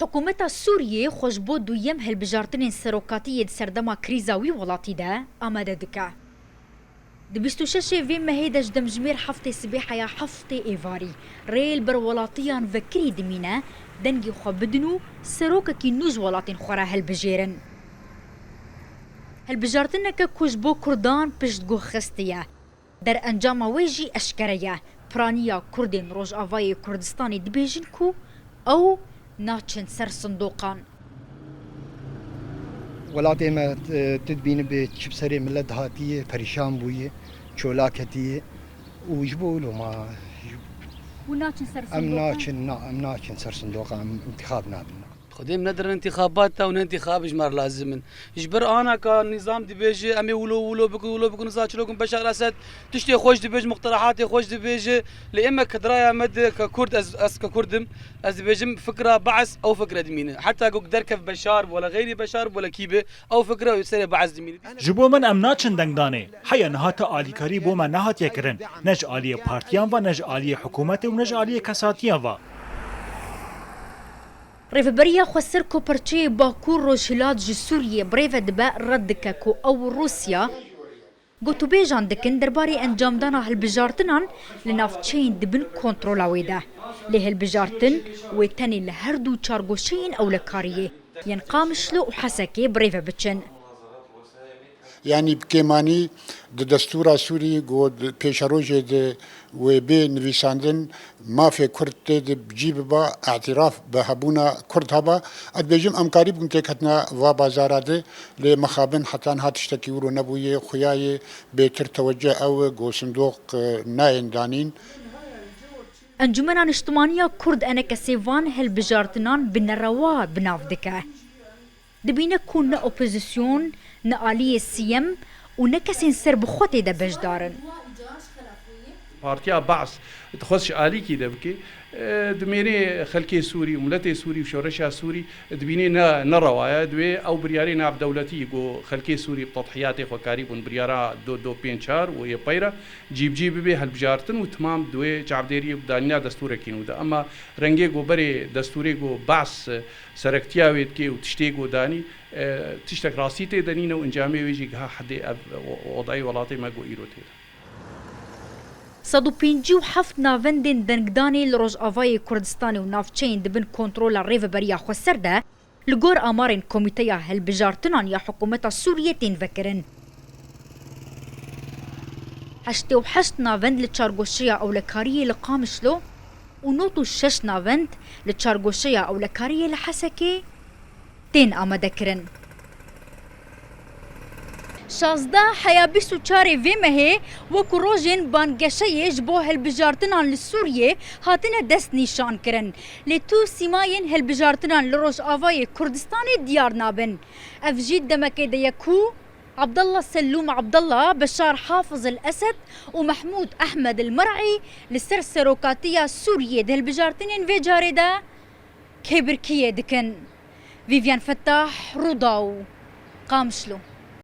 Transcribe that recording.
حکومتا سوریه خوش بۆ دوویەم هەڵبژاردنên سەرۆکاتیê di serdema krîza wî welatî de amade dike. Di 26 vê mehê de ji demjimêr heftê sibêheya heftê êvarî rêl ber welatiyan vekirî dimîne dengê xwe bidin û serokekî nû ji welatên xwe re hilbijêrin. Hilbijartineke ku ji bo Kurdan piştgoxxistiye. Derencama wê jî eşkere ye. Piraniya Kurdên Rojavayê Kurdistanê dibêjin ku ew naçin ser sindoqan. Welatê me dibîne bê çipserê millet hatiye perîşan bûye, çolak hetiye û ji bo wilo ma Hûn naçin ser em naçin ser sindoqan em intixab nabin. خديم ندر انتخابات تا انتخاب اجمار لازمن اجبر انا كنظام دبيجي امي ولو بكو نزاچلوكم بشار الاسد تشتي خوش دبيج مقترحاتي خوش دبيجي لاما كدرايا مد ككرد از ككردم از دبيجم فكره بعث او فكره دمينه حتى دركف بشار ولا غيري بشار ولا كيبه او فكره يسري بعث دمينه جبو من ام ناچن دنگدانه حيا نهات اليكاري بو من نهات يكرن نج الي بارتيان و نج الي حكومت و نج الي كساتيان و Rêveberiya xweser koperçeyê Bakur Rojhilat ji Sûriyê birêve dibe red dike ku ew Rûsya gotûbêjan dikin derbarê encamdana hilbijartinan li navçeyên dibin kontrola wê de. Lê hilbijartin wê tenê li her du çargoşeyên ewlekariyê yên Qamişlo û Hesekê birêve biçin. Yani bikêmanî di destûra Sûrî got pêşerojê de wê bê nivîsandin mafê Kurd tê de cî biba etiraf bi hebûna Kurd heba ez dibêjim emkarî bûn têketina va bazara de lê mixabin hetan hat tiştekî wiro nebûye xuyayê bêtir tewece ew got sindoq nayên danîn. Encûmena Niştimaniya Kurd eneke sêvan hilbijartinan bi nerewa binav dike. Dibîne ku ne opozîsyon ne aliyê siyem û ne kesên ser bi xwe tê de beşdarin. Partiya Baas dixwest ji alîkî de bike dimêrê xelkê Sûrî û miletê Sûrî û şoreşa Sûrî dibînê nerewaya divê ew biryarê navdewletî got xelkê Sûrî bi tedhiyatê xwe karî bûn biryara 254 û yê peyra cîbcî bibe hilbijartin û timam divê çavdêriyê danîna destûrekî nû de ama rengê got berê destûrê got Baas serektiya wê dike û tiştê got danî tiştek rastî tê denîne û encamê wê jî giha hedê ev odayê welatê me got îro tê de. 157 navendên dengdanê li Rojavayê Kurdistanê û navçeyên dibin kontrola rêveberiya xweser de li gor amarên Komîteya Hilbijartinan ya Hikûmeta Sûriyê tên vekirin. 88 navend li çargoşeya ewlekariyê li Qamişlo û 96 navend li çargoşeya ewlekariyê li Hesekê tên amadekirin. 16 heya 24 vê mehê wekû rojên bangeşeyê ji bo hilbijartinan li Sûriyê hatine dest nîşan kirin. Lê tu sîmayên hilbijartinan li Rojavayê Kurdistanê diyar nabin. Ev jî demekê de ye ku Abdallah Sellûm Abdallah, Beşar Hafız el-Esed û Mahmûd Ehmed el-Mer'î li ser serokatiya Sûriyê di hilbijartinên vê carê de kêbirkiyê dikin. Vivian Fettah, Rûdaw, Qamişlo.